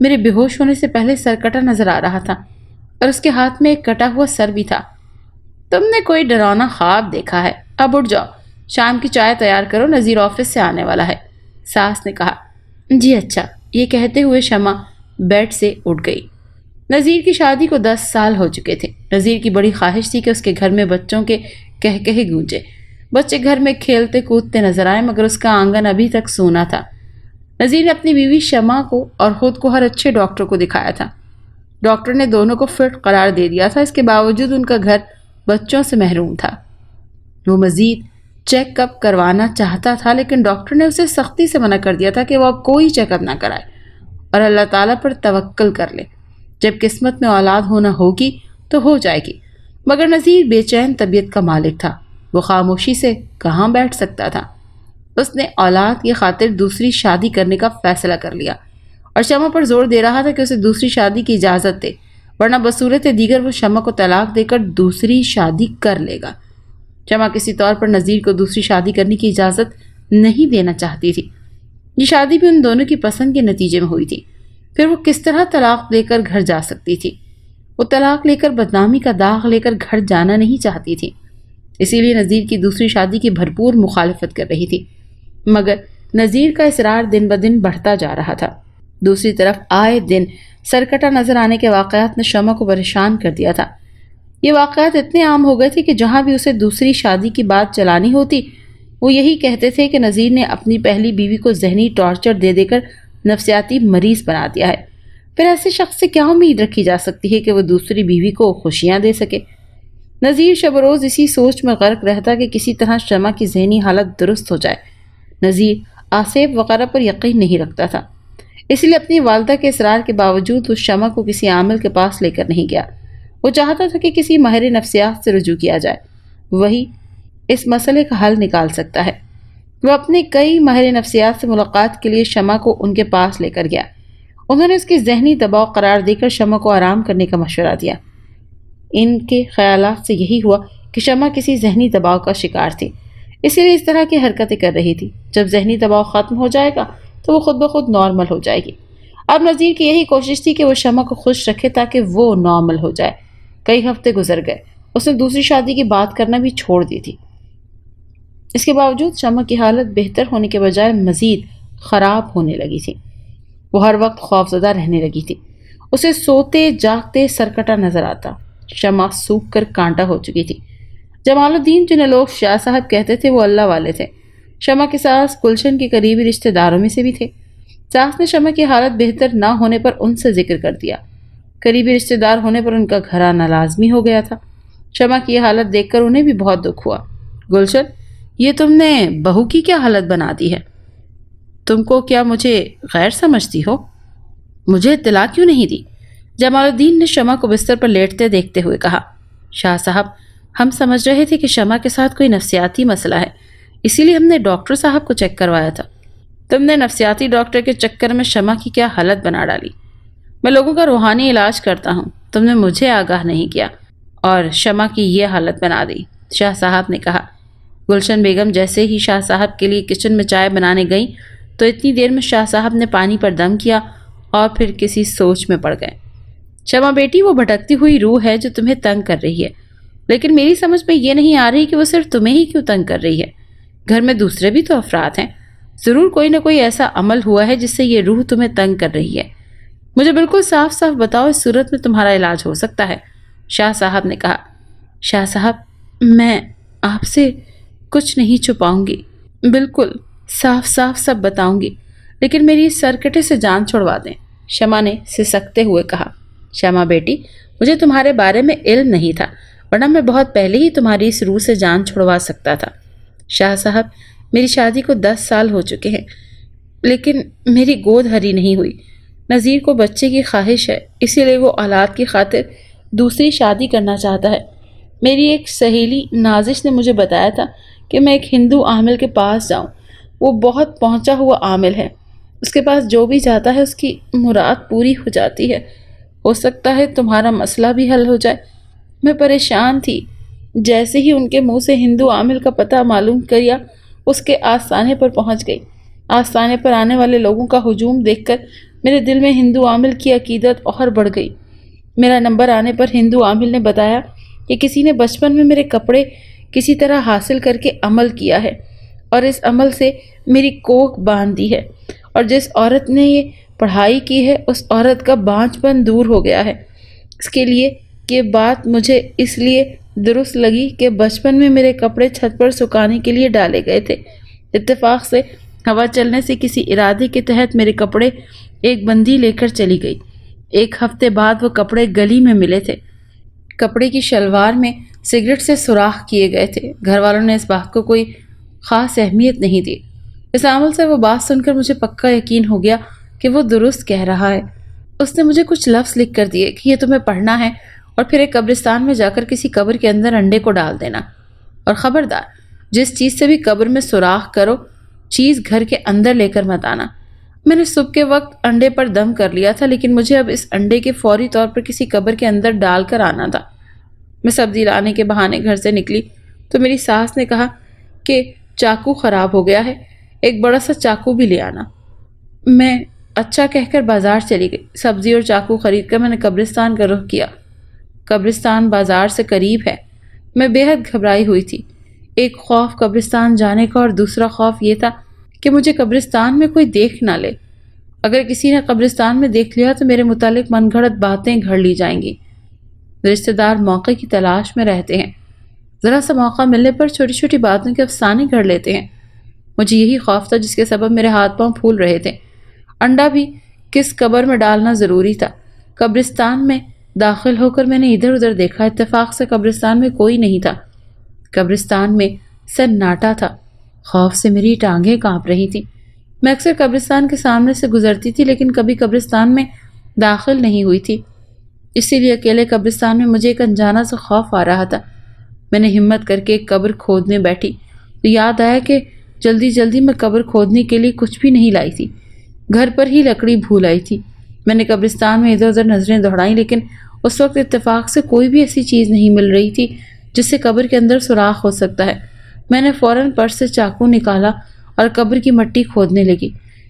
میرے بے ہوش ہونے سے پہلے سر کٹا نظر آ رہا تھا اور اس کے ہاتھ میں ایک کٹا ہوا سر بھی تھا۔ تم نے کوئی ڈراؤنا خواب دیکھا ہے، اب اٹھ جاؤ، شام کی چائے تیار کرو، نذیر آفس سے آنے والا ہے، ساس نے کہا۔ جی اچھا، یہ کہتے ہوئے شمع بیڈ سے اٹھ گئی۔ نذیر کی شادی کو 10 سال ہو چکے تھے۔ نذیر کی بڑی خواہش تھی کہ اس کے گھر میں بچوں کے کہکہے گونجے، بچے گھر میں کھیلتے کودتے نظر آئے، مگر اس کا آنگن ابھی تک سونا تھا۔ نذیر نے اپنی بیوی شمع کو اور خود کو ہر اچھے ڈاکٹر کو دکھایا تھا۔ ڈاکٹر نے دونوں کو فٹ قرار دے دیا تھا، اس کے باوجود ان کا گھر بچوں سے محروم تھا۔ وہ مزید چیک اپ کروانا چاہتا تھا، لیکن ڈاکٹر نے اسے سختی سے منع کر دیا تھا کہ وہ اب کوئی چیک اپ نہ کرائے اور اللہ تعالیٰ پر توکل کر لے، جب قسمت میں اولاد ہونا ہوگی تو ہو جائے گی۔ مگر نذیر بے چین طبیعت کا مالک تھا، وہ خاموشی سے کہاں بیٹھ سکتا تھا۔ اس نے اولاد کی خاطر دوسری شادی کرنے کا فیصلہ کر لیا اور شمع پر زور دے رہا تھا کہ اسے دوسری شادی کی اجازت دے، ورنہ بصورت دیگر وہ شمع کو طلاق دے کر دوسری شادی کر لے گا۔ شمع کسی طور پر نذیر کو دوسری شادی کرنے کی اجازت نہیں دینا چاہتی تھی۔ یہ شادی بھی ان دونوں کی پسند کے نتیجے میں ہوئی تھی۔ پھر وہ کس طرح طلاق لے کر گھر جا سکتی تھی؟ وہ طلاق لے کر بدنامی کا داغ لے کر گھر جانا نہیں چاہتی تھی، اسی لیے نذیر کی دوسری شادی کی بھرپور مخالفت کر رہی تھی۔ مگر نذیر کا اصرار دن بدن بڑھتا جا رہا تھا۔ دوسری طرف آئے دن سرکٹا نظر آنے کے واقعات نے شمع کو پریشان کر دیا تھا۔ یہ واقعات اتنے عام ہو گئے تھے کہ جہاں بھی اسے دوسری شادی کی بات چلانی ہوتی، وہ یہی کہتے تھے کہ نذیر نے اپنی پہلی بیوی کو ذہنی ٹارچر دے دے کر نفسیاتی مریض بنا دیا ہے۔ پھر ایسے شخص سے کیا امید رکھی جا سکتی ہے کہ وہ دوسری بیوی کو خوشیاں دے سکے؟ نذیر شب روز اسی سوچ میں غرق رہتا کہ کسی طرح شمع کی ذہنی حالت درست ہو جائے۔ نذیر آصف وغیرہ پر یقین نہیں رکھتا تھا، اس لیے اپنی والدہ کے اصرار کے باوجود وہ شمع کو کسی عامل کے پاس لے کر نہیں گیا۔ وہ چاہتا تھا کہ کسی ماہر نفسیات سے رجوع کیا جائے، وہی اس مسئلے کا حل نکال سکتا ہے۔ وہ اپنے کئی ماہر نفسیات سے ملاقات کے لیے شمع کو ان کے پاس لے کر گیا۔ انہوں نے اس کی ذہنی دباؤ قرار دے کر شمع کو آرام کرنے کا مشورہ دیا۔ ان کے خیالات سے یہی ہوا کہ شمع کسی ذہنی دباؤ کا شکار تھی، اسی لیے اس طرح کی حرکتیں کر رہی تھی۔ جب ذہنی دباؤ ختم ہو جائے گا تو وہ خود بخود نارمل ہو جائے گی۔ اب نذیر کی یہی کوشش تھی کہ وہ شمع کو خوش رکھے تاکہ وہ نارمل ہو جائے۔ کئی ہفتے گزر گئے، اس نے دوسری شادی کی بات کرنا بھی چھوڑ دی تھی۔ اس کے باوجود شمع کی حالت بہتر ہونے کے بجائے مزید خراب ہونے لگی تھی۔ وہ ہر وقت خوفزدہ رہنے لگی تھی، اسے سوتے جاگتے سرکٹا نظر آتا۔ شمع سوکھ کر کانٹا ہو چکی تھی۔ جمال الدین جنہیں لوگ شاہ صاحب کہتے تھے وہ اللہ والے تھے۔ شمع کی ساس گلشن کے قریبی رشتہ داروں میں سے بھی تھے۔ ساس نے شمع کی حالت بہتر نہ ہونے پر ان سے ذکر کر دیا، قریبی رشتہ دار ہونے پر ان کا گھر آنا لازمی ہو گیا تھا۔ شمع کی یہ حالت دیکھ کر انہیں بھی بہت دکھ ہوا۔ گلشن، یہ تم نے بہو کی کیا حالت بنا دی ہے؟ تم کو کیا مجھے غیر سمجھتی ہو؟ مجھے اطلاع کیوں نہیں دی؟ جمال الدین نے شمع کو بستر پر لیٹتے دیکھتے ہوئے کہا۔ شاہ صاحب، ہم سمجھ رہے تھے کہ شمع کے ساتھ کوئی نفسیاتی مسئلہ ہے، اسی لیے ہم نے ڈاکٹر صاحب کو چیک کروایا تھا۔ تم نے نفسیاتی ڈاکٹر کے چکر میں شمع کی کیا حالت بنا ڈالی؟ میں لوگوں کا روحانی علاج کرتا ہوں، تم نے مجھے آگاہ نہیں کیا اور شمع کی یہ حالت بنا دی، شاہ صاحب نے کہا۔ گلشن بیگم جیسے ہی شاہ صاحب کے لیے کچن میں چائے بنانے گئیں تو اتنی دیر میں شاہ صاحب نے پانی پر دم کیا اور پھر کسی سوچ میں پڑ گئے۔ شمع بیٹی، وہ بھٹکتی ہوئی روح ہے جو تمہیں تنگ کر رہی ہے، لیکن میری سمجھ میں یہ نہیں آ رہی کہ وہ صرف تمہیں ہی کیوں تنگ کر رہی ہے۔ گھر میں دوسرے بھی تو افراد ہیں، ضرور کوئی نہ کوئی ایسا عمل ہوا ہے جس سے یہ روح تمہیں تنگ کر رہی ہے۔ مجھے بالکل صاف صاف بتاؤ، اس صورت میں تمہارا علاج ہو سکتا ہے، شاہ صاحب نے کہا۔ شاہ صاحب، میں آپ سے کچھ نہیں چھپاؤں گی، بالکل صاف صاف سب بتاؤں گی، لیکن میری اس سرکٹے سے جان چھڑوا دیں، شمع نے سسکتے ہوئے کہا۔ شمع بیٹی، مجھے تمہارے بارے میں علم نہیں تھا، ورنہ میں بہت پہلے ہی تمہاری اس روح سے جان چھڑوا سکتا تھا۔ شاہ صاحب، میری شادی کو 10 سال ہو چکے ہیں، لیکن میری گود ہری نہیں ہوئی۔ نذیر کو بچے کی خواہش ہے، اسی لیے وہ اولاد کی خاطر دوسری شادی کرنا چاہتا ہے۔ میری ایک سہیلی نازش نے مجھے بتایا تھا کہ میں ایک ہندو عامل کے پاس جاؤں، وہ بہت پہنچا ہوا عامل ہے، اس کے پاس جو بھی جاتا ہے اس کی مراد پوری ہو جاتی ہے۔ ہو سکتا ہے تمہارا مسئلہ بھی حل ہو جائے۔ میں پریشان تھی، جیسے ہی ان کے منہ سے ہندو عامل کا پتہ معلوم کیا، اس کے آستانے پر پہنچ گئی۔ آستانے پر آنے والے لوگوں کا ہجوم دیکھ کر میرے دل میں ہندو عامل کی عقیدت اور بڑھ گئی۔ میرا نمبر آنے پر ہندو عامل نے بتایا کہ کسی نے بچپن میں میرے کپڑے کسی طرح حاصل کر کے عمل کیا ہے اور اس عمل سے میری کوکھ باندھ دی ہے، اور جس عورت نے یہ پڑھائی کی ہے اس عورت کا بانجھ پن دور ہو گیا ہے۔ اس کے لیے یہ بات مجھے اس لیے درست لگی کہ بچپن میں میرے کپڑے چھت پر سکھانے کے لیے ڈالے گئے تھے۔ اتفاق سے ہوا چلنے سے کسی ارادے کے تحت میرے کپڑے ایک بندی لے کر چلی گئی۔ ایک ہفتے بعد وہ کپڑے گلی میں ملے تھے۔ کپڑے کی شلوار میں سگریٹ سے سوراخ کیے گئے تھے۔ گھر والوں نے اس بات کو کوئی خاص اہمیت نہیں دی۔ اس عمل سے وہ بات سن کر مجھے پکا یقین ہو گیا کہ وہ درست کہہ رہا ہے۔ اس نے مجھے کچھ لفظ لکھ کر دیے کہ یہ تمہیں پڑھنا ہے اور پھر ایک قبرستان میں جا کر کسی قبر کے اندر انڈے کو ڈال دینا، اور خبردار جس چیز سے بھی قبر میں سوراخ کرو چیز گھر کے اندر لے کر مت آنا۔ میں نے صبح کے وقت انڈے پر دم کر لیا تھا، لیکن مجھے اب اس انڈے کے فوری طور پر کسی قبر کے اندر ڈال کر آنا تھا۔ میں سبزی لانے کے بہانے گھر سے نکلی تو میری ساس نے کہا کہ چاقو خراب ہو گیا ہے، ایک بڑا سا چاقو بھی لے آنا۔ میں اچھا کہہ کر بازار چلی گئی۔ سبزی اور چاقو خرید کر میں نے قبرستان کا رخ کیا۔ قبرستان بازار سے قریب ہے۔ میں بے حد گھبرائی ہوئی تھی۔ ایک خوف قبرستان جانے کا اور دوسرا خوف یہ تھا کہ مجھے قبرستان میں کوئی دیکھ نہ لے۔ اگر کسی نے قبرستان میں دیکھ لیا تو میرے متعلق من گھڑت باتیں گھڑ لی جائیں گی۔ رشتہ دار موقع کی تلاش میں رہتے ہیں، ذرا سا موقع ملنے پر چھوٹی چھوٹی باتوں کے افسانے گھڑ لیتے ہیں۔ مجھے یہی خوف تھا جس کے سبب میرے ہاتھ پاؤں پھول رہے تھے۔ انڈا بھی کس قبر میں ڈالنا ضروری تھا۔ قبرستان میں داخل ہو کر میں نے ادھر ادھر دیکھا۔ اتفاق سے قبرستان میں کوئی نہیں تھا۔ قبرستان میں سناٹا تھا۔ خوف سے میری ٹانگیں کانپ رہی تھیں۔ میں اکثر قبرستان کے سامنے سے گزرتی تھی لیکن کبھی قبرستان میں داخل نہیں ہوئی تھی، اسی لیے اکیلے قبرستان میں مجھے ایک انجانا سا خوف آ رہا تھا۔ میں نے ہمت کر کے ایک قبر کھودنے بیٹھی تو یاد آیا کہ جلدی میں قبر کھودنے کے لیے کچھ بھی نہیں لائی تھی، گھر پر ہی لکڑی بھول آئی تھی۔ میں نے قبرستان میں ادھر ادھر نظریں دوڑائیں لیکن اس وقت اتفاق سے کوئی بھی ایسی چیز نہیں مل رہی تھی جس سے قبر کے اندر سوراخ ہو سکتا ہے۔ میں نے فوراً پرس سے چاقو نکالا اور قبر کی مٹی کھودنے لگی۔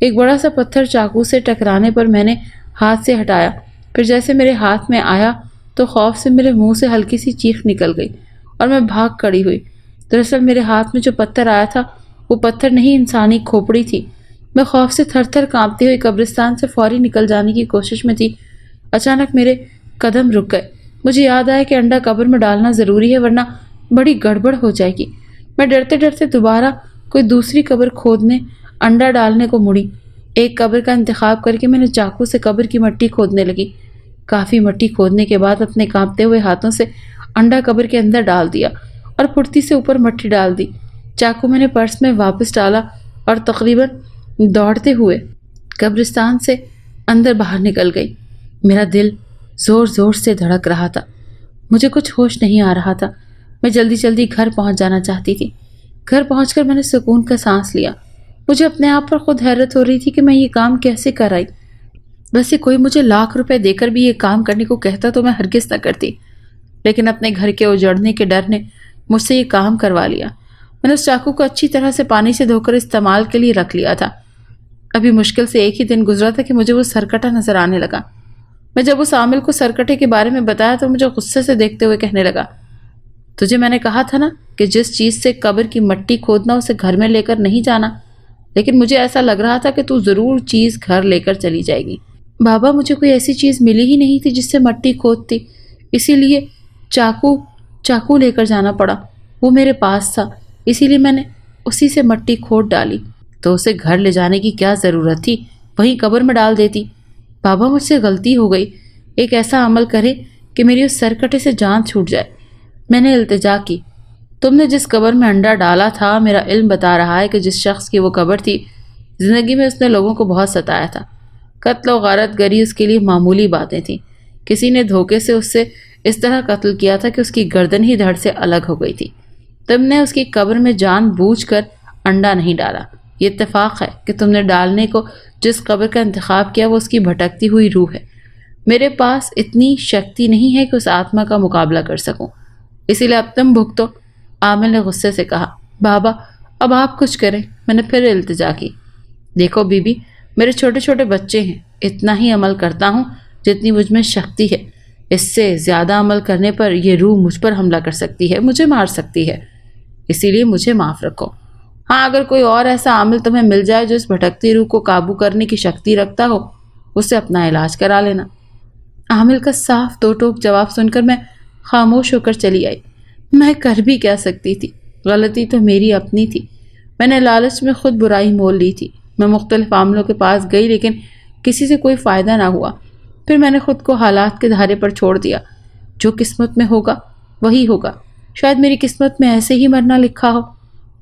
ایک بڑا سا پتھر چاقو سے ٹکرانے پر میں نے ہاتھ سے ہٹایا، پھر جیسے میرے ہاتھ میں آیا تو خوف سے میرے منہ سے ہلکی سی چیخ نکل گئی اور میں بھاگ کھڑی ہوئی۔ دراصل میرے ہاتھ میں جو پتھر آیا تھا وہ پتھر نہیں، انسانی کھوپڑی تھی۔ میں خوف سے تھر تھر کانپتی ہوئی قبرستان سے فوری نکل جانے کی کوشش میں تھی۔ اچانک میرے قدم رک گئے۔ مجھے یاد آیا کہ انڈا قبر میں ڈالنا ضروری ہے ورنہ بڑی گڑبڑ ہو جائے گی۔ میں ڈرتے ڈرتے دوبارہ کوئی دوسری قبر کھودنے انڈا ڈالنے کو مڑی۔ ایک قبر کا انتخاب کر کے میں نے چاقو سے قبر کی مٹی کھودنے لگی۔ کافی مٹی کھودنے کے بعد اپنے کانپتے ہوئے ہاتھوں سے انڈا قبر کے اندر ڈال دیا اور پھرتی سے اوپر مٹی ڈال دی۔ چاقو میں نے پرس میں واپس ڈالا اور تقریباً دوڑتے ہوئے قبرستان سے اندر باہر نکل گئی۔ میرا دل زور زور سے دھڑک رہا تھا، مجھے کچھ ہوش نہیں آ رہا تھا۔ میں جلدی گھر پہنچ جانا چاہتی تھی۔ گھر پہنچ کر میں نے سکون کا سانس لیا۔ مجھے اپنے آپ پر خود حیرت ہو رہی تھی کہ میں یہ کام کیسے کر آئی۔ ویسے کوئی مجھے لاکھ روپے دے کر بھی یہ کام کرنے کو کہتا تو میں ہرگز نہ کرتی، لیکن اپنے گھر کے اجڑنے کے ڈر نے مجھ سے یہ کام کروا لیا۔ میں نے اس چاقو کو اچھی طرح سے پانی سے دھو کر استعمال کے لیے رکھ لیا تھا۔ ابھی مشکل سے ایک ہی دن گزرا تھا کہ مجھے وہ سرکٹا نظر آنے لگا۔ میں جب اس عامل کو سرکٹے کے بارے میں بتایا تو مجھے غصے سے دیکھتے ہوئے کہنے لگا، تجھے میں نے کہا تھا نا کہ جس چیز سے قبر کی مٹی کھودنا اسے گھر میں لے کر نہیں جانا، لیکن مجھے ایسا لگ رہا تھا کہ تو ضرور چیز گھر لے کر چلی جائے گی۔ بابا مجھے کوئی ایسی چیز ملی ہی نہیں تھی جس سے مٹی کھودتی، اسی لیے چاقو لے کر جانا پڑا۔ وہ میرے پاس تھا، اسی لیے میں نے اسی سے مٹی کھود ڈالی۔ تو اسے گھر لے جانے کی کیا ضرورت تھی، وہیں قبر میں ڈال دیتی۔ بابا مجھ سے غلطی ہو گئی، ایک ایسا عمل کرے کہ میری اس سرکٹے سے جان چھوٹ جائے۔ میں نے التجا کی، تم نے جس قبر میں انڈا ڈالا تھا، میرا علم بتا رہا ہے کہ جس شخص کی وہ قبر تھی، زندگی میں اس نے لوگوں کو بہت ستایا تھا۔ قتل و غارت گری اس کے لیے معمولی باتیں تھیں۔ کسی نے دھوکے سے اس طرح قتل کیا تھا کہ اس کی گردن ہی دھڑ سے الگ ہو گئی تھی۔ تم نے اس کی قبر میں جان بوجھ کر انڈا نہیں ڈالا۔ یہ اتفاق ہے کہ تم نے ڈالنے کو جس قبر کا انتخاب کیا وہ اس کی بھٹکتی ہوئی روح ہے۔ میرے پاس اتنی شکتی نہیں ہے کہ اس آتما کا مقابلہ کر سکوں، اسی لیے اب تم بھگتو۔ عامل نے غصے سے کہا، بابا اب آپ کچھ کریں۔ میں نے پھر التجا کی، دیکھو بی بی، میرے چھوٹے چھوٹے بچے ہیں، اتنا ہی عمل کرتا ہوں جتنی مجھ میں شکتی ہے. اس سے زیادہ عمل کرنے پر یہ روح مجھ پر حملہ کر سکتی ہے، مجھے مار سکتی ہے. اسی لیے مجھے معاف رکھو. ہاں، اگر کوئی اور ایسا عامل تمہیں مل جائے جو اس بھٹکتی روح کو قابو کرنے کی شکتی رکھتا ہو، اس سے اپنا علاج کرا لینا. عامل کا صاف دو ٹوک جواب سن کر میں خاموش ہو کر چلی آئی. میں کر بھی کیا سکتی تھی؟ غلطی تو میری اپنی تھی. میں نے لالچ میں خود برائی مول لی تھی. میں مختلف عاملوں کے پاس گئی لیکن کسی سے کوئی فائدہ نہ ہوا. پھر میں نے خود کو حالات کے دھارے پر چھوڑ دیا. جو قسمت میں ہوگا وہی ہوگا. شاید میری قسمت میں ایسے ہی مرنا لکھا ہو.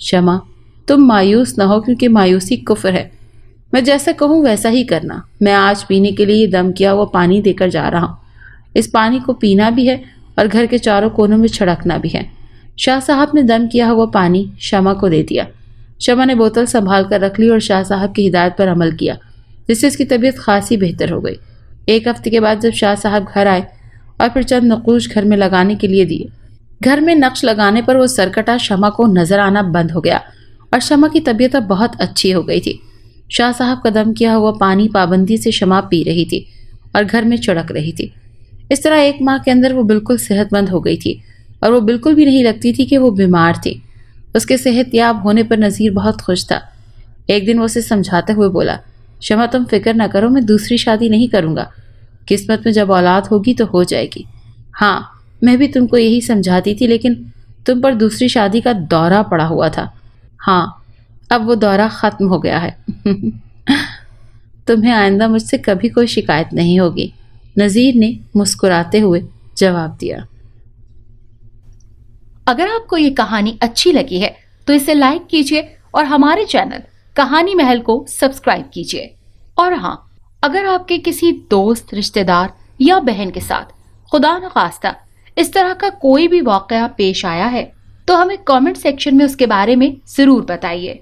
شمع، تم مایوس نہ ہو کیونکہ مایوسی کفر ہے. میں جیسا کہوں ویسا ہی کرنا. میں آج پینے کے لیے دم کیا ہوا پانی دے کر جا رہا ہوں. اس پانی کو پینا بھی ہے اور گھر کے چاروں کونوں میں چھڑکنا بھی ہے. شاہ صاحب نے دم کیا ہوا پانی شمع کو دے دیا. شمع نے بوتل سنبھال کر رکھ لی اور شاہ صاحب کی ہدایت پر عمل کیا، جس سے اس کی طبیعت خاصی بہتر ہو گئی. 1 ہفتے کے بعد جب شاہ صاحب گھر آئے اور پھر چند نقوش گھر میں لگانے کے لیے دیے، گھر میں نقش لگانے پر وہ سرکٹا شمع کو نظر آنا بند ہو گیا اور شمع کی طبیعت اب بہت اچھی ہو گئی تھی. شاہ صاحب کا دم کیا ہوا پانی پابندی سے شمع پی رہی تھی اور گھر میں چڑک رہی تھی. اس طرح 1 ماہ کے اندر وہ بالکل صحت مند ہو گئی تھی اور وہ بالکل بھی نہیں لگتی تھی کہ وہ بیمار تھی. اس کے صحت یاب ہونے پر نذیر بہت خوش تھا. ایک دن وہ اسے سمجھاتے ہوئے بولا. شمع، تم فکر نہ کرو، میں دوسری شادی نہیں کروں گا. قسمت میں جب اولاد ہوگی تو ہو جائے گی. ہاں، میں بھی تم کو یہی سمجھاتی تھی لیکن تم پر دوسری شادی کا دورہ پڑا ہوا تھا. ہاں، اب وہ دورہ ختم ہو گیا ہے. تمہیں آئندہ مجھ سے کبھی کوئی شکایت نہیں ہوگی، نذیر نے مسکراتے ہوئے جواب دیا. اگر آپ کو یہ کہانی اچھی لگی ہے تو اسے لائک کیجیے اور ہمارے چینل کہانی محل کو سبسکرائب کیجیے. اور ہاں، اگر آپ کے کسی دوست، رشتہ دار یا بہن کے ساتھ خدا نخواستہ اس طرح کا کوئی بھی واقعہ پیش آیا ہے تو ہمیں کامنٹ سیکشن میں اس کے بارے میں ضرور بتائیے.